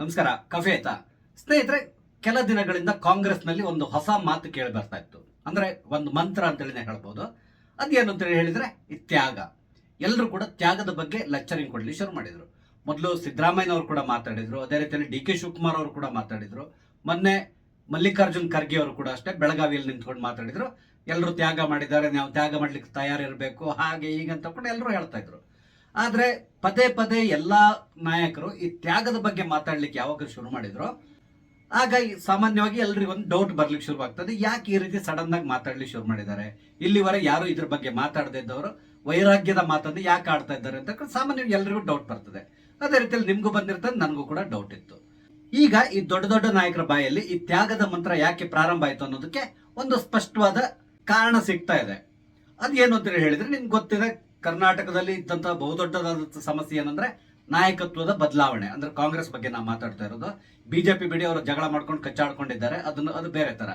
ನಮಸ್ಕಾರ. ಕಾಫಿ ಆಯ್ತಾ ಸ್ನೇಹಿತರೆ? ಕೆಲ ದಿನಗಳಿಂದ ಕಾಂಗ್ರೆಸ್ನಲ್ಲಿ ಒಂದು ಹೊಸ ಮಾತು ಕೇಳಿ ಬರ್ತಾ ಇತ್ತು. ಅಂದ್ರೆ ಒಂದು ಮಂತ್ರ ಅಂತೇಳಿನೇ ಹೇಳ್ಬೋದು. ಅದೇನು ಅಂತೇಳಿ ಹೇಳಿದ್ರೆ ಈ ತ್ಯಾಗ. ಎಲ್ಲರೂ ಕೂಡ ತ್ಯಾಗದ ಬಗ್ಗೆ ಲೆಕ್ಚರಿಂಗ್ ಕೊಡ್ಲಿ ಶುರು ಮಾಡಿದ್ರು. ಮೊದಲು ಸಿದ್ದರಾಮಯ್ಯನವರು ಕೂಡ ಮಾತಾಡಿದ್ರು, ಅದೇ ರೀತಿಯಲ್ಲಿ ಡಿ.ಕೆ. ಶಿವಕುಮಾರ್ ಅವರು ಕೂಡ ಮಾತಾಡಿದ್ರು. ಮೊನ್ನೆ ಮಲ್ಲಿಕಾರ್ಜುನ್ ಖರ್ಗೆ ಅವರು ಕೂಡ ಅಷ್ಟೇ ಬೆಳಗಾವಿಯಲ್ಲಿ ನಿಂತ್ಕೊಂಡು ಮಾತಾಡಿದ್ರು. ಎಲ್ಲರೂ ತ್ಯಾಗ ಮಾಡಿದ್ದಾರೆ, ನಾವು ತ್ಯಾಗ ಮಾಡ್ಲಿಕ್ಕೆ ತಯಾರಿರಬೇಕು, ಹಾಗೆ ಹೀಗೆ ಅಂತ ಕೂಡ ಎಲ್ಲರೂ ಹೇಳ್ತಾ ಇದ್ರು. ಆದ್ರೆ ಪದೇ ಪದೇ ಎಲ್ಲಾ ನಾಯಕರು ಈ ತ್ಯಾಗದ ಬಗ್ಗೆ ಮಾತಾಡ್ಲಿಕ್ಕೆ ಯಾವಾಗ ಶುರು ಮಾಡಿದ್ರು ಆಗ ಸಾಮಾನ್ಯವಾಗಿ ಎಲ್ರಿಗೂ ಒಂದು ಡೌಟ್ ಬರ್ಲಿಕ್ಕೆ ಶುರು ಆಗ್ತದೆ. ಯಾಕೆ ಈ ರೀತಿ ಸಡನ್ ಆಗಿ ಮಾತಾಡ್ಲಿಕ್ಕೆ ಶುರು ಮಾಡಿದ್ದಾರೆ? ಇಲ್ಲಿವರೆಗೆ ಯಾರು ಇದ್ರ ಬಗ್ಗೆ ಮಾತಾಡದೇ ಇದ್ದವರು ವೈರಾಗ್ಯದ ಮಾತನ್ನು ಯಾಕೆ ಆಡ್ತಾ ಇದ್ದಾರೆ ಅಂತ ಸಾಮಾನ್ಯವಾಗಿ ಎಲ್ರಿಗೂ ಡೌಟ್ ಬರ್ತದೆ. ಅದೇ ರೀತಿಯಲ್ಲಿ ನಿಮ್ಗೂ ಬಂದಿರ್ತದೆ, ನನಗೂ ಕೂಡ ಡೌಟ್ ಇತ್ತು. ಈಗ ಈ ದೊಡ್ಡ ದೊಡ್ಡ ನಾಯಕರ ಬಾಯಲ್ಲಿ ಈ ತ್ಯಾಗದ ಮಂತ್ರ ಯಾಕೆ ಪ್ರಾರಂಭ ಆಯ್ತು ಅನ್ನೋದಕ್ಕೆ ಒಂದು ಸ್ಪಷ್ಟವಾದ ಕಾರಣ ಸಿಗ್ತಾ ಇದೆ. ಅದೇನು ಅಂತ ಹೇಳಿದ್ರೆ ನಿಮ್ಗೆ ಗೊತ್ತಿದೆ, ಕರ್ನಾಟಕದಲ್ಲಿ ಇದ್ದಂತಹ ಬಹುದೊಡ್ಡದಾದ ಸಮಸ್ಯೆ ಏನಂದ್ರೆ ನಾಯಕತ್ವದ ಬದಲಾವಣೆ. ಅಂದ್ರೆ ಕಾಂಗ್ರೆಸ್ ಬಗ್ಗೆ ನಾವು ಮಾತಾಡ್ತಾ ಇರೋದು. ಬಿಜೆಪಿ ಬಿಡಿ ಅವರು ಜಗಳ ಮಾಡ್ಕೊಂಡು ಕಚ್ಚಾಡ್ಕೊಂಡಿದ್ದಾರೆ, ಅದು ಬೇರೆ ತರ.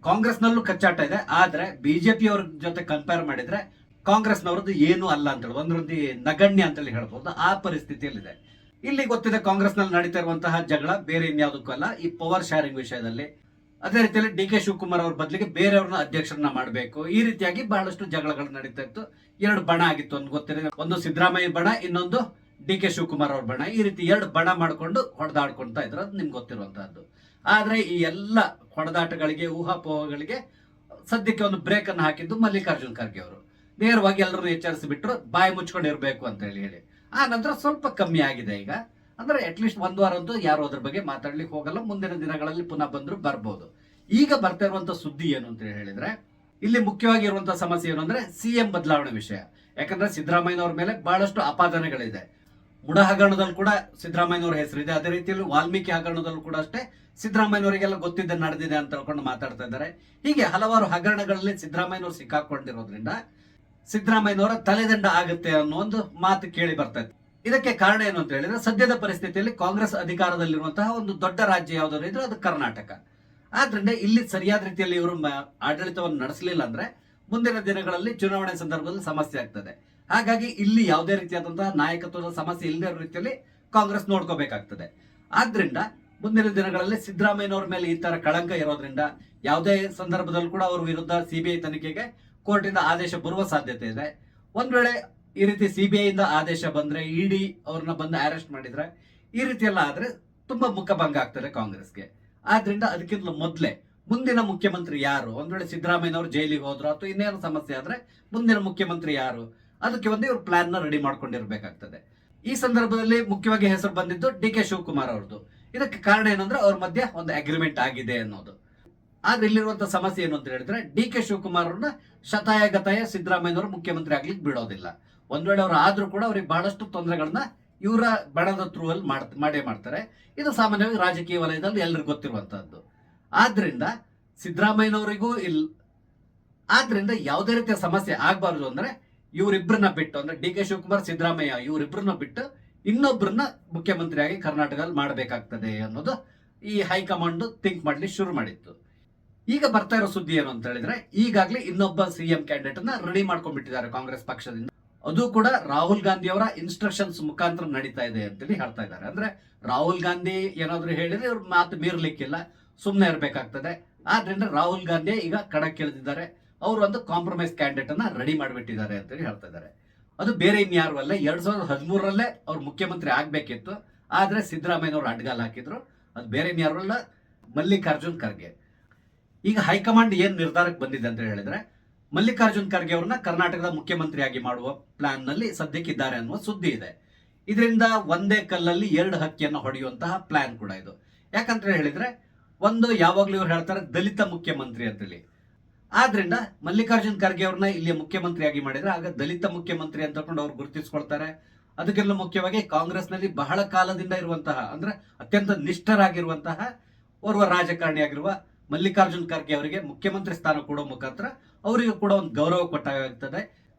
ಕಾಂಗ್ರೆಸ್ನಲ್ಲೂ ಕಚ್ಚಾಟ ಇದೆ, ಆದ್ರೆ ಬಿಜೆಪಿ ಅವ್ರ ಜೊತೆ ಕಂಪೇರ್ ಮಾಡಿದ್ರೆ ಕಾಂಗ್ರೆಸ್ನವ್ರದ್ದು ಏನು ಅಲ್ಲ ಅಂತ ಹೇಳಿ ಒಂದು ರೀತಿ ನಗಣ್ಯ ಅಂತೇಳಿ ಹೇಳ್ಬೋದು. ಆ ಪರಿಸ್ಥಿತಿಯಲ್ಲಿದೆ. ಇಲ್ಲಿ ಗೊತ್ತಿದೆ ಕಾಂಗ್ರೆಸ್ನಲ್ಲಿ ನಡೀತಾ ಇರುವಂತಹ ಜಗಳ ಬೇರೆ ಇನ್ಯಾವುದಕ್ಕೂ ಅಲ್ಲ, ಈ ಪವರ್ ಶೇರಿಂಗ್ ವಿಷಯದಲ್ಲಿ. ಅದೇ ರೀತಿಯಲ್ಲಿ ಡಿ.ಕೆ. ಶಿವಕುಮಾರ್ ಅವ್ರ ಬದಲಿಗೆ ಬೇರೆಯವ್ರನ್ನ ಅಧ್ಯಕ್ಷರನ್ನ ಮಾಡಬೇಕು, ಈ ರೀತಿಯಾಗಿ ಬಹಳಷ್ಟು ಜಗಳಗಳು ನಡೀತಾ ಇತ್ತು. ಎರಡು ಬಣ ಆಗಿತ್ತು ಅಂತ ಗೊತ್ತಿದೆ. ಒಂದು ಸಿದ್ದರಾಮಯ್ಯ ಬಣ, ಇನ್ನೊಂದು ಡಿ.ಕೆ. ಶಿವಕುಮಾರ್ ಅವ್ರ ಬಣ. ಈ ರೀತಿ ಎರಡು ಬಣ ಮಾಡ್ಕೊಂಡು ಹೊಡೆದಾಡ್ಕೊಳ್ತಾ ಇದ್ರು, ಅದು ನಿಮ್ಗೆ ಗೊತ್ತಿರುವಂತಹದ್ದು. ಆದ್ರೆ ಈ ಎಲ್ಲ ಹೊಡೆದಾಟಗಳಿಗೆ, ಊಹಾಪೋಹಗಳಿಗೆ ಸದ್ಯಕ್ಕೆ ಒಂದು ಬ್ರೇಕ್ ಅನ್ನು ಹಾಕಿದ್ದು ಮಲ್ಲಿಕಾರ್ಜುನ್ ಖರ್ಗೆ ಅವರು. ನೇರವಾಗಿ ಎಲ್ಲರನ್ನು ಎಚ್ಚರಿಸಿಬಿಟ್ರು, ಬಾಯಿ ಮುಚ್ಕೊಂಡಿರ್ಬೇಕು ಅಂತ ಹೇಳಿ. ಆ ನಂತರ ಸ್ವಲ್ಪ ಕಮ್ಮಿ ಆಗಿದೆ ಈಗ. ಅಂದ್ರೆ ಅಟ್ಲೀಸ್ಟ್ ಒಂದು ವಾರ ಅಂತೂ ಯಾರು ಅದ್ರ ಬಗ್ಗೆ ಮಾತಾಡ್ಲಿಕ್ಕೆ ಹೋಗಲ್ಲ. ಮುಂದಿನ ದಿನಗಳಲ್ಲಿ ಪುನಃ ಬಂದ್ರು ಬರ್ಬೋದು. ಈಗ ಬರ್ತಾ ಇರುವಂತ ಸುದ್ದಿ ಏನು ಅಂತ ಹೇಳಿದ್ರೆ, ಇಲ್ಲಿ ಮುಖ್ಯವಾಗಿ ಇರುವಂತಹ ಸಮಸ್ಯೆ ಏನು ಅಂದ್ರೆ ಸಿಎಂ ಬದಲಾವಣೆ ವಿಷಯ. ಯಾಕಂದ್ರೆ ಸಿದ್ದರಾಮಯ್ಯನವ್ರ ಮೇಲೆ ಬಹಳಷ್ಟು ಆಪಾದನೆಗಳಿದೆ. ಮುಡ ಹಗರಣದಲ್ಲಿ ಕೂಡ ಸಿದ್ದರಾಮಯ್ಯನವರ ಹೆಸರಿದೆ. ಅದೇ ರೀತಿಯಲ್ಲಿ ವಾಲ್ಮೀಕಿ ಹಗರಣದಲ್ಲೂ ಕೂಡ ಅಷ್ಟೇ ಸಿದ್ದರಾಮಯ್ಯನವರಿಗೆಲ್ಲ ಗೊತ್ತಿದ್ದ ನಡೆದಿದೆ ಅಂತ ಹೇಳ್ಕೊಂಡು ಮಾತಾಡ್ತಾ ಇದ್ದಾರೆ. ಹೀಗೆ ಹಲವಾರು ಹಗರಣಗಳಲ್ಲಿ ಸಿದ್ದರಾಮಯ್ಯನವರು ಸಿಕ್ಕಾಕೊಂಡಿರೋದ್ರಿಂದ ಸಿದ್ದರಾಮಯ್ಯನವರ ತಲೆದಂಡ ಆಗುತ್ತೆ ಅನ್ನೋ ಒಂದು ಮಾತು ಕೇಳಿ ಬರ್ತಾ ಇತ್ತು. ಇದಕ್ಕೆ ಕಾರಣ ಏನು ಅಂತ ಹೇಳಿದ್ರೆ, ಸದ್ಯದ ಪರಿಸ್ಥಿತಿಯಲ್ಲಿ ಕಾಂಗ್ರೆಸ್ ಅಧಿಕಾರದಲ್ಲಿರುವಂತಹ ಒಂದು ದೊಡ್ಡ ರಾಜ್ಯ ಯಾವ್ದಾದ್ರು ಇದ್ರೆ ಅದು ಕರ್ನಾಟಕ. ಆದ್ರಿಂದ ಇಲ್ಲಿ ಸರಿಯಾದ ರೀತಿಯಲ್ಲಿ ಇವರು ಆಡಳಿತವನ್ನು ನಡೆಸಲಿಲ್ಲ ಅಂದ್ರೆ ಮುಂದಿನ ದಿನಗಳಲ್ಲಿ ಚುನಾವಣೆ ಸಂದರ್ಭದಲ್ಲಿ ಸಮಸ್ಯೆ ಆಗ್ತದೆ. ಹಾಗಾಗಿ ಇಲ್ಲಿ ಯಾವುದೇ ರೀತಿಯಾದಂತಹ ನಾಯಕತ್ವದ ಸಮಸ್ಯೆ ಇಲ್ಲದೇ ಇರೋ ರೀತಿಯಲ್ಲಿ ಕಾಂಗ್ರೆಸ್ ನೋಡ್ಕೋಬೇಕಾಗ್ತದೆ. ಆದ್ರಿಂದ ಮುಂದಿನ ದಿನಗಳಲ್ಲಿ ಸಿದ್ದರಾಮಯ್ಯನವ್ರ ಮೇಲೆ ಈ ತರ ಕಳಂಕ ಇರೋದ್ರಿಂದ ಯಾವುದೇ ಸಂದರ್ಭದಲ್ಲಿ ಕೂಡ ಅವ್ರ ವಿರುದ್ಧ ಸಿಬಿಐ ತನಿಖೆಗೆ ಕೋರ್ಟಿಂದ ಆದೇಶ ಬರುವ ಸಾಧ್ಯತೆ ಇದೆ. ಒಂದ್ ವೇಳೆ ಈ ರೀತಿ ಸಿಬಿಐ ಇಂದ ಆದೇಶ ಬಂದ್ರೆ, ಇಡಿ ಅವ್ರನ್ನ ಬಂದು ಅರೆಸ್ಟ್ ಮಾಡಿದ್ರೆ, ಈ ರೀತಿ ಎಲ್ಲ ಆದ್ರೆ ತುಂಬಾ ಮುಖಭಂಗ ಆಗ್ತದೆ ಕಾಂಗ್ರೆಸ್ಗೆ. ಆದ್ರಿಂದ ಅದಕ್ಕಿಂತ ಮೊದಲೇ ಮುಂದಿನ ಮುಖ್ಯಮಂತ್ರಿ ಯಾರು, ಒಂದ್ ವೇಳೆ ಸಿದ್ದರಾಮಯ್ಯನವರು ಜೈಲಿಗೆ ಹೋದ್ರು ಅಥವಾ ಇನ್ನೇನು ಸಮಸ್ಯೆ ಆದ್ರೆ ಮುಂದಿನ ಮುಖ್ಯಮಂತ್ರಿ ಯಾರು, ಅದಕ್ಕೆ ಒಂದು ಇವ್ರು ಪ್ಲಾನ್ ನ ರೆಡಿ ಮಾಡ್ಕೊಂಡಿರ್ಬೇಕಾಗ್ತದೆ. ಈ ಸಂದರ್ಭದಲ್ಲಿ ಮುಖ್ಯವಾಗಿ ಹೆಸರು ಬಂದಿದ್ದು ಡಿ.ಕೆ. ಶಿವಕುಮಾರ್ ಅವ್ರದ್ದು. ಇದಕ್ಕೆ ಕಾರಣ ಏನಂದ್ರೆ ಅವ್ರ ಮಧ್ಯೆ ಒಂದು ಅಗ್ರಿಮೆಂಟ್ ಆಗಿದೆ ಅನ್ನೋದು. ಆದ್ರೆ ಇಲ್ಲಿರುವಂತ ಸಮಸ್ಯೆ ಏನು ಅಂತ ಹೇಳಿದ್ರೆ, ಡಿ.ಕೆ. ಶಿವಕುಮಾರ್ ಅವ್ರನ್ನ ಶತಾಯಗತಾಯ ಸಿದ್ದರಾಮಯ್ಯನವರು ಮುಖ್ಯಮಂತ್ರಿ ಆಗ್ಲಿಕ್ಕೆ ಬಿಡೋದಿಲ್ಲ. ಒಂದ್ ವೇಳೆ ಅವ್ರು ಆದ್ರೂ ಕೂಡ ಅವ್ರಿಗೆ ಬಹಳಷ್ಟು ತೊಂದರೆಗಳನ್ನ ಇವರ ಬಣದ ಥ್ರೂ ಅಲ್ಲಿ ಮಾಡೇ ಮಾಡ್ತಾರೆ. ಇದು ಸಾಮಾನ್ಯವಾಗಿ ರಾಜಕೀಯ ವಲಯದಲ್ಲಿ ಎಲ್ಲರಿಗೂ ಗೊತ್ತಿರುವಂತಹದ್ದು. ಆದ್ರಿಂದ ಸಿದ್ದರಾಮಯ್ಯನವರಿಗೂ ಆದ್ರಿಂದ ಯಾವುದೇ ರೀತಿಯ ಸಮಸ್ಯೆ ಆಗ್ಬಾರ್ದು ಅಂದ್ರೆ ಇವರಿಬ್ಬರನ್ನ ಬಿಟ್ಟು, ಅಂದ್ರೆ ಡಿ.ಕೆ. ಶಿವಕುಮಾರ್, ಸಿದ್ದರಾಮಯ್ಯ ಇವರಿಬ್ಬರನ್ನ ಬಿಟ್ಟು ಇನ್ನೊಬ್ಬರನ್ನ ಮುಖ್ಯಮಂತ್ರಿಯಾಗಿ ಕರ್ನಾಟಕದಲ್ಲಿ ಮಾಡಬೇಕಾಗ್ತದೆ ಅನ್ನೋದು ಈ ಹೈಕಮಾಂಡ್ ಥಿಂಕ್ ಮಾಡ್ಲಿಕ್ಕೆ ಶುರು ಮಾಡಿತ್ತು. ಈಗ ಬರ್ತಾ ಇರೋ ಸುದ್ದಿ ಏನು ಅಂತ ಹೇಳಿದ್ರೆ, ಈಗಾಗಲೇ ಇನ್ನೊಬ್ಬ ಸಿಎಂ ಕ್ಯಾಂಡಿಡೇಟ್ ಅನ್ನ ರೆಡಿ ಮಾಡ್ಕೊಂಡ್ಬಿಟ್ಟಿದ್ದಾರೆ ಕಾಂಗ್ರೆಸ್ ಪಕ್ಷದಿಂದ. ಅದು ಕೂಡ ರಾಹುಲ್ ಗಾಂಧಿ ಅವರ ಇನ್ಸ್ಟ್ರಕ್ಷನ್ಸ್ ಮುಖಾಂತರ ನಡೀತಾ ಇದೆ ಅಂತೇಳಿ ಹೇಳ್ತಾ ಇದ್ದಾರೆ. ಅಂದ್ರೆ ರಾಹುಲ್ ಗಾಂಧಿ ಏನಾದ್ರು ಹೇಳಿದ್ರೆ ಇವ್ರ ಮಾತು ಮೀರ್ಲಿಕ್ಕಿಲ್ಲ, ಸುಮ್ಮನೆ ಇರ್ಬೇಕಾಗ್ತದೆ. ಆದ್ರಿಂದ ರಾಹುಲ್ ಗಾಂಧಿ ಈಗ ಕಣಕ್ಕೆ ಇಳಿದಿದ್ದಾರೆ. ಅವರು ಒಂದು ಕಾಂಪ್ರಮೈಸ್ ಕ್ಯಾಂಡಿಡೇಟ್ ಅನ್ನ ರೆಡಿ ಮಾಡಿಬಿಟ್ಟಿದ್ದಾರೆ ಅಂತೇಳಿ ಹೇಳ್ತಾ ಇದ್ದಾರೆ. ಅದು ಬೇರೆ ಇನ್ಯಾರು ಅಲ್ಲ, 2013ರಲ್ಲೇ ಅವ್ರು ಮುಖ್ಯಮಂತ್ರಿ ಆಗ್ಬೇಕಿತ್ತು. ಆದ್ರೆ ಸಿದ್ದರಾಮಯ್ಯನವರು ಅಡ್ಗಾಲ್ ಹಾಕಿದ್ರು. ಅದು ಬೇರೆ ಇನ್ಯಾರು ಅಲ್ಲ, ಮಲ್ಲಿಕಾರ್ಜುನ್ ಖರ್ಗೆ. ಈಗ ಹೈಕಮಾಂಡ್ ಏನ್ ನಿರ್ಧಾರಕ್ಕೆ ಬಂದಿದೆ ಅಂತ ಹೇಳಿದ್ರೆ, ಮಲ್ಲಿಕಾರ್ಜುನ್ ಖರ್ಗೆ ಅವ್ರನ್ನ ಕರ್ನಾಟಕದ ಮುಖ್ಯಮಂತ್ರಿಯಾಗಿ ಮಾಡುವ ಪ್ಲಾನ್ ನಲ್ಲಿ ಸದ್ಯಕ್ಕಿದ್ದಾರೆ ಅನ್ನುವ ಸುದ್ದಿ ಇದೆ. ಇದರಿಂದ ಒಂದೇ ಕಲ್ಲಲ್ಲಿ ಎರಡು ಹಕ್ಕಿಯನ್ನು ಹೊಡೆಯುವಂತಹ ಪ್ಲಾನ್ ಕೂಡ ಇದು. ಯಾಕಂತ ಹೇಳಿದ್ರೆ, ಒಂದು ಯಾವಾಗ್ಲೂ ಇವ್ರು ಹೇಳ್ತಾರೆ ದಲಿತ ಮುಖ್ಯಮಂತ್ರಿ ಅಂತೇಳಿ. ಆದ್ರಿಂದ ಮಲ್ಲಿಕಾರ್ಜುನ್ ಖರ್ಗೆ ಅವ್ರನ್ನ ಇಲ್ಲಿ ಮುಖ್ಯಮಂತ್ರಿಯಾಗಿ ಮಾಡಿದ್ರೆ ಆಗ ದಲಿತ ಮುಖ್ಯಮಂತ್ರಿ ಅಂತ ಅವ್ರು ಗುರುತಿಸ್ಕೊಳ್ತಾರೆ. ಅದಕ್ಕೆಲ್ಲ ಮುಖ್ಯವಾಗಿ ಕಾಂಗ್ರೆಸ್ ನಲ್ಲಿ ಬಹಳ ಕಾಲದಿಂದ ಇರುವಂತಹ, ಅಂದ್ರೆ ಅತ್ಯಂತ ನಿಷ್ಠರಾಗಿರುವಂತಹ ಓರ್ವ ರಾಜಕಾರಣಿಯಾಗಿರುವ ಮಲ್ಲಿಕಾರ್ಜುನ್ ಖರ್ಗೆ ಅವರಿಗೆ ಮುಖ್ಯಮಂತ್ರಿ ಸ್ಥಾನ ಕೊಡೋ ಮುಖಾಂತರ ಅವರಿಗೂ ಕೂಡ ಒಂದು ಗೌರವ ಕೊಟ್ಟಾಗ್ತದೆ.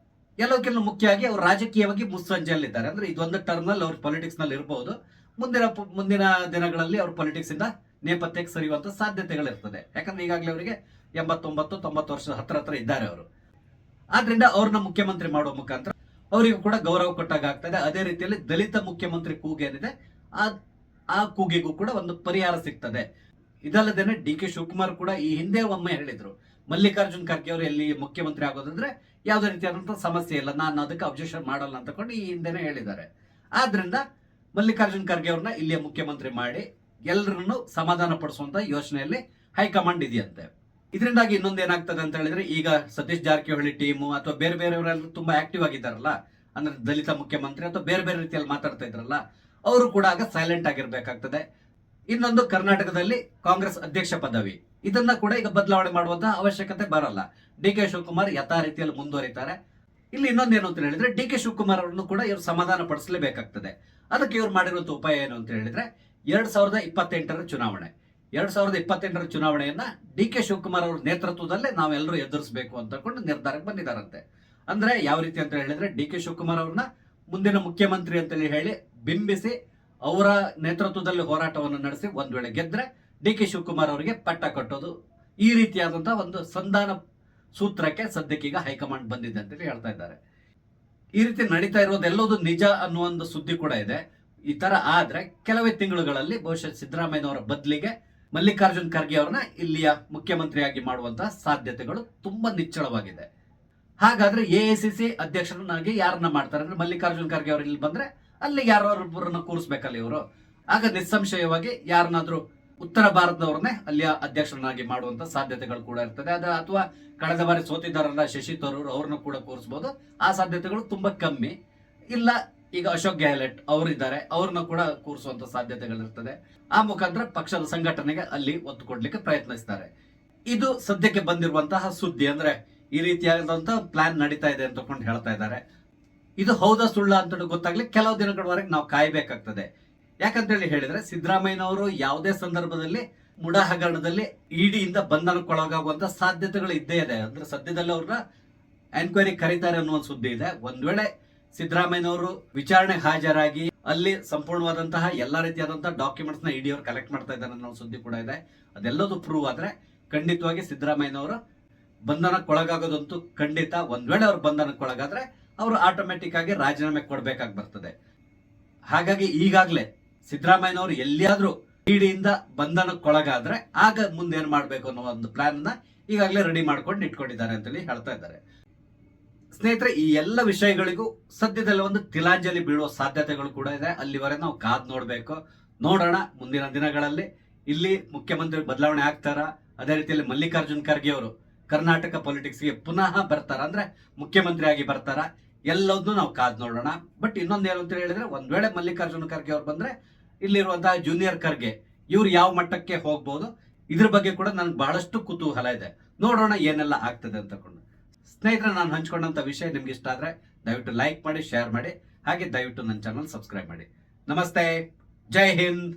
ಎಲ್ಲಕ್ಕೆಲ್ಲ ಮುಖ್ಯವಾಗಿ ಅವರು ರಾಜಕೀಯವಾಗಿ ಮುಸ್ಸಂಜೆಯಲ್ಲಿದ್ದಾರೆ. ಅಂದ್ರೆ ಇದೊಂದು ಟರ್ಮ್ ನಲ್ಲಿ ಅವ್ರು ಪೊಲಿಟಿಕ್ಸ್ ನಲ್ಲಿ ಇರಬಹುದು. ಮುಂದಿನ ದಿನಗಳಲ್ಲಿ ಅವ್ರ ಪೊಲಿಟಿಕ್ಸ್ ಇಂದ ನೇಪಥ್ಯಕ್ಕೆ ಸರಿಯುವಂತ ಸಾಧ್ಯತೆಗಳಿರ್ತದೆ. ಯಾಕಂದ್ರೆ ಈಗಾಗಲೇ ಅವರಿಗೆ 89-90 ವರ್ಷದ ಹತ್ರ ಇದ್ದಾರೆ ಅವರು. ಆದ್ರಿಂದ ಅವ್ರನ್ನ ಮುಖ್ಯಮಂತ್ರಿ ಮಾಡುವ ಮುಖಾಂತರ ಅವರಿಗೂ ಕೂಡ ಗೌರವ ಕೊಟ್ಟಾಗ ಆಗ್ತದೆ. ಅದೇ ರೀತಿಯಲ್ಲಿ ದಲಿತ ಮುಖ್ಯಮಂತ್ರಿ ಕೂಗೇನಿದೆ ಆ ಕೂಗಿಗೂ ಕೂಡ ಒಂದು ಪರಿಹಾರ ಸಿಗ್ತದೆ. ಇದಲ್ಲದೇನೆ ಡಿ ಕೆ ಶಿವಕುಮಾರ್ ಕೂಡ ಈ ಹಿಂದೆ ಒಮ್ಮೆ ಹೇಳಿದ್ರು, ಮಲ್ಲಿಕಾರ್ಜುನ್ ಖರ್ಗೆ ಅವರು ಎಲ್ಲಿ ಮುಖ್ಯಮಂತ್ರಿ ಆಗೋದಂದ್ರೆ ಯಾವುದೇ ರೀತಿಯಾದಂತಹ ಸಮಸ್ಯೆ ಇಲ್ಲ, ನಾನು ಅದಕ್ಕೆ ಅಬ್ಜೆಕ್ಷನ್ ಮಾಡಲ್ಲ ಅಂತಕೊಂಡು ಈ ಹಿಂದೆನೆ ಹೇಳಿದ್ದಾರೆ. ಆದ್ರಿಂದ ಮಲ್ಲಿಕಾರ್ಜುನ್ ಖರ್ಗೆ ಅವ್ರನ್ನ ಇಲ್ಲಿಯ ಮುಖ್ಯಮಂತ್ರಿ ಮಾಡಿ ಎಲ್ಲರನ್ನು ಸಮಾಧಾನ ಪಡಿಸುವಂತ ಯೋಚನೆಯಲ್ಲಿ ಹೈಕಮಾಂಡ್ ಇದೆಯಂತೆ. ಇದರಿಂದಾಗಿ ಇನ್ನೊಂದು ಏನಾಗ್ತದೆ ಅಂತ ಹೇಳಿದ್ರೆ, ಈಗ ಸತೀಶ್ ಜಾರಕಿಹೊಳಿ ಟೀಮು ಅಥವಾ ಬೇರೆ ಬೇರೆಯವರೆಲ್ಲರೂ ತುಂಬಾ ಆಕ್ಟಿವ್ ಆಗಿದ್ದಾರಲ್ಲ, ಅಂದ್ರೆ ದಲಿತ ಮುಖ್ಯಮಂತ್ರಿ ಅಥವಾ ಬೇರೆ ಬೇರೆ ರೀತಿಯಲ್ಲಿ ಮಾತಾಡ್ತಾ ಇದ್ರಲ್ಲ, ಅವರು ಕೂಡ ಆಗ ಸೈಲೆಂಟ್ ಆಗಿರ್ಬೇಕಾಗ್ತದೆ. ಇನ್ನೊಂದು, ಕರ್ನಾಟಕದಲ್ಲಿ ಕಾಂಗ್ರೆಸ್ ಅಧ್ಯಕ್ಷ ಪದವಿ ಇದನ್ನ ಕೂಡ ಈಗ ಬದಲಾವಣೆ ಮಾಡುವಂತಹ ಅವಶ್ಯಕತೆ ಬರಲ್ಲ. ಡಿ ಕೆ ಶಿವಕುಮಾರ್ ಯಥಾ ರೀತಿಯಲ್ಲಿ ಮುಂದುವರಿತಾರೆ. ಇಲ್ಲಿ ಇನ್ನೊಂದೇನು ಅಂತ ಹೇಳಿದ್ರೆ, ಡಿ ಕೆ ಶಿವಕುಮಾರ್ ಅವರನ್ನು ಕೂಡ ಇವರು ಸಮಾಧಾನ ಪಡಿಸಲೇಬೇಕಾಗ್ತದೆ. ಅದಕ್ಕೆ ಇವ್ರು ಮಾಡಿರುವಂತ ಉಪಾಯ ಏನು ಅಂತ ಹೇಳಿದ್ರೆ, 2028ರ ಚುನಾವಣೆ 2028ರ ಚುನಾವಣೆಯನ್ನ ಡಿ ಕೆ ಶಿವಕುಮಾರ್ ಅವರ ನೇತೃತ್ವದಲ್ಲೇ ನಾವೆಲ್ಲರೂ ಎದುರಿಸಬೇಕು ಅಂತಕೊಂಡು ನಿರ್ಧಾರಕ್ಕೆ ಬಂದಿದ್ದಾರಂತೆ. ಅಂದ್ರೆ ಯಾವ ರೀತಿ ಅಂತ ಹೇಳಿದ್ರೆ, ಡಿ ಕೆ ಶಿವಕುಮಾರ್ ಅವ್ರನ್ನ ಮುಂದಿನ ಮುಖ್ಯಮಂತ್ರಿ ಅಂತೇಳಿ ಹೇಳಿ ಬಿಂಬಿಸಿ ಅವರ ನೇತೃತ್ವದಲ್ಲಿ ಹೋರಾಟವನ್ನು ನಡೆಸಿ ಒಂದ್ ವೇಳೆ ಗೆದ್ರೆ ಡಿ ಕೆ ಶಿವಕುಮಾರ್ ಅವರಿಗೆ ಪಟ್ಟ ಕಟ್ಟೋದು, ಈ ರೀತಿಯಾದಂತಹ ಒಂದು ಸಂಧಾನ ಸೂತ್ರಕ್ಕೆ ಸದ್ಯಕ್ಕೀಗ ಹೈಕಮಾಂಡ್ ಬಂದಿದೆ ಅಂತೇಳಿ ಹೇಳ್ತಾ ಇದ್ದಾರೆ. ಈ ರೀತಿ ನಡೀತಾ ಇರೋದೆಲ್ಲದು ನಿಜ ಅನ್ನುವ ಒಂದು ಸುದ್ದಿ ಕೂಡ ಇದೆ. ಈ ತರ ಆದ್ರೆ ಕೆಲವೇ ತಿಂಗಳುಗಳಲ್ಲಿ ಬಹುಶಃ ಸಿದ್ದರಾಮಯ್ಯನವರ ಬದಲಿಗೆ ಮಲ್ಲಿಕಾರ್ಜುನ್ ಖರ್ಗೆ ಅವರನ್ನ ಇಲ್ಲಿಯ ಮುಖ್ಯಮಂತ್ರಿಯಾಗಿ ಮಾಡುವಂತಹ ಸಾಧ್ಯತೆಗಳು ತುಂಬಾ ನಿಚ್ಚಳವಾಗಿದೆ. ಹಾಗಾದ್ರೆ ಎಐಸಿಸಿ ಅಧ್ಯಕ್ಷರನ್ನಾಗಿ ಯಾರನ್ನ ಮಾಡ್ತಾರೆ ಅಂದ್ರೆ, ಮಲ್ಲಿಕಾರ್ಜುನ್ ಖರ್ಗೆ ಅವರು ಇಲ್ಲಿ ಬಂದ್ರೆ ಅಲ್ಲಿ ಯಾರೊಬ್ಬರನ್ನ ಕೂರಿಸ್ಬೇಕಲ್ಲ ಇವರು. ಆಗ ನಿಸ್ಸಂಶಯವಾಗಿ ಯಾರನ್ನಾದ್ರೂ ಉತ್ತರ ಭಾರತದವ್ರನ್ನೇ ಅಲ್ಲಿಯ ಅಧ್ಯಕ್ಷರನ್ನಾಗಿ ಮಾಡುವಂತ ಸಾಧ್ಯತೆಗಳು ಕೂಡ ಇರ್ತದೆ. ಅಥವಾ ಕಳೆದ ಬಾರಿ ಸೋತಿದ್ದಾರಲ್ಲ ಶಶಿ ತರೂರ್, ಅವ್ರನ್ನ ಕೂಡ ಕೂರಿಸಬಹುದು. ಆ ಸಾಧ್ಯತೆಗಳು ತುಂಬಾ ಕಮ್ಮಿ. ಇಲ್ಲ, ಈಗ ಅಶೋಕ್ ಗೆಹ್ಲೋಟ್ ಅವರಿದ್ದಾರೆ, ಅವ್ರನ್ನ ಕೂಡ ಕೂರಿಸುವಂತ ಸಾಧ್ಯತೆಗಳಿರ್ತದೆ. ಆ ಮುಖಾಂತರ ಪಕ್ಷದ ಸಂಘಟನೆಗೆ ಅಲ್ಲಿ ಒತ್ತು ಕೊಡ್ಲಿಕ್ಕೆ ಪ್ರಯತ್ನಿಸ್ತಾರೆ. ಇದು ಸದ್ಯಕ್ಕೆ ಬಂದಿರುವಂತಹ ಸುದ್ದಿ. ಅಂದ್ರೆ ಈ ರೀತಿಯಾದಂತಹ ಪ್ಲಾನ್ ನಡೀತಾ ಇದೆ ಅಂತ ಹೇಳ್ತಾ ಇದ್ದಾರೆ. ಇದು ಹೌದಾ ಸುಳ್ಳ ಅಂತ ಗೊತ್ತಾಗ್ಲಿ ಕೆಲವು ದಿನಗಳವರೆಗೆ ನಾವು ಕಾಯ್ಬೇಕಾಗ್ತದೆ. ಯಾಕಂತೇಳಿ ಹೇಳಿದ್ರೆ, ಸಿದ್ದರಾಮಯ್ಯನವರು ಯಾವುದೇ ಸಂದರ್ಭದಲ್ಲಿ ಮುಡಾ ಹಗರಣದಲ್ಲಿ ಇಡಿಯಿಂದ ಬಂಧನಕ್ಕೊಳಗಾಗುವಂತ ಸಾಧ್ಯತೆಗಳು ಇದ್ದೇ ಇದೆ. ಅಂದ್ರೆ ಸದ್ಯದಲ್ಲಿ ಅವ್ರನ್ನ ಎನ್ಕ್ವೈರಿ ಕರೀತಾರೆ ಅನ್ನುವ ಸುದ್ದಿ ಇದೆ. ಒಂದ್ ವೇಳೆ ಸಿದ್ದರಾಮಯ್ಯನವರು ವಿಚಾರಣೆ ಹಾಜರಾಗಿ ಅಲ್ಲಿ ಸಂಪೂರ್ಣವಾದಂತಹ ಎಲ್ಲಾ ರೀತಿಯಾದಂತಹ ಡಾಕ್ಯುಮೆಂಟ್ಸ್ ನ ಇಡಿ ಅವರು ಕಲೆಕ್ಟ್ ಮಾಡ್ತಾ ಇದ್ದಾರೆ ಅನ್ನೋ ಸುದ್ದಿ ಕೂಡ ಇದೆ. ಅದೆಲ್ಲದು ಪ್ರೂವ್ ಆದ್ರೆ ಖಂಡಿತವಾಗಿ ಸಿದ್ದರಾಮಯ್ಯನವರು ಬಂಧನಕ್ಕೊಳಗಾಗೋದಂತೂ ಖಂಡಿತ. ಒಂದ್ ವೇಳೆ ಅವ್ರು ಬಂಧನಕ್ಕೊಳಗಾದ್ರೆ ಅವರು ಆಟೋಮೆಟಿಕ್ ಆಗಿ ರಾಜೀನಾಮೆ ಕೊಡ್ಬೇಕಾಗಿ ಬರ್ತದೆ. ಹಾಗಾಗಿ ಈಗಾಗಲೇ ಸಿದ್ದರಾಮಯ್ಯನವರು ಎಲ್ಲಿಯಾದ್ರೂ ಇಡಿಯಿಂದ ಬಂಧನಕ್ಕೊಳಗಾದ್ರೆ ಆಗ ಮುಂದೇನ್ ಮಾಡ್ಬೇಕು ಅನ್ನೋ ಒಂದು ಪ್ಲಾನ್ ನ ಈಗಾಗಲೇ ರೆಡಿ ಮಾಡ್ಕೊಂಡು ಇಟ್ಕೊಂಡಿದ್ದಾರೆ ಅಂತೇಳಿ ಹೇಳ್ತಾ ಇದ್ದಾರೆ. ಸ್ನೇಹಿತರೆ, ಈ ಎಲ್ಲ ವಿಷಯಗಳಿಗೂ ಸದ್ಯದಲ್ಲಿ ಒಂದು ತಿಲಾಂಜಲಿ ಬೀಳುವ ಸಾಧ್ಯತೆಗಳು ಕೂಡ ಇದೆ. ಅಲ್ಲಿವರೆಗೆ ನಾವು ಕಾದ್ ನೋಡ್ಬೇಕು. ನೋಡೋಣ ಮುಂದಿನ ದಿನಗಳಲ್ಲಿ ಇಲ್ಲಿ ಮುಖ್ಯಮಂತ್ರಿ ಬದಲಾವಣೆ ಆಗ್ತಾರ, ಅದೇ ರೀತಿಯಲ್ಲಿ ಮಲ್ಲಿಕಾರ್ಜುನ್ ಖರ್ಗೆ ಅವರು ಕರ್ನಾಟಕ ಪೊಲಿಟಿಕ್ಸ್ಗೆ ಪುನಃ ಬರ್ತಾರ, ಅಂದ್ರೆ ಮುಖ್ಯಮಂತ್ರಿ ಆಗಿ ಬರ್ತಾರ, ಎಲ್ಲದನ್ನು ನಾವು ಕಾದ್ ನೋಡೋಣ. ಬಟ್ ಇನ್ನೊಂದೇನು ಅಂತ ಹೇಳಿದ್ರೆ, ಒಂದ್ ವೇಳೆ ಮಲ್ಲಿಕಾರ್ಜುನ್ ಖರ್ಗೆ ಅವ್ರು ಬಂದ್ರೆ ಇಲ್ಲಿರುವಂತಹ ಜೂನಿಯರ್ ಖರ್ಗೆ ಇವ್ರು ಯಾವ ಮಟ್ಟಕ್ಕೆ ಹೋಗ್ಬೋದು, ಇದ್ರ ಬಗ್ಗೆ ಕೂಡ ನನ್ಗೆ ಬಹಳಷ್ಟು ಕುತೂಹಲ ಇದೆ. ನೋಡೋಣ ಏನೆಲ್ಲ ಆಗ್ತದೆ ಅಂತಕೊಂಡು. ಸ್ನೇಹಿತರೆ, ನಾನು ಹಂಚ್ಕೊಂಡಂತ ವಿಷಯ ನಿಮ್ಗೆ ಇಷ್ಟ ಆದ್ರೆ ದಯವಿಟ್ಟು ಲೈಕ್ ಮಾಡಿ, ಶೇರ್ ಮಾಡಿ, ಹಾಗೆ ದಯವಿಟ್ಟು ನನ್ನ ಚಾನಲ್ ಸಬ್ಸ್ಕ್ರೈಬ್ ಮಾಡಿ. ನಮಸ್ತೆ, ಜೈ ಹಿಂದ್.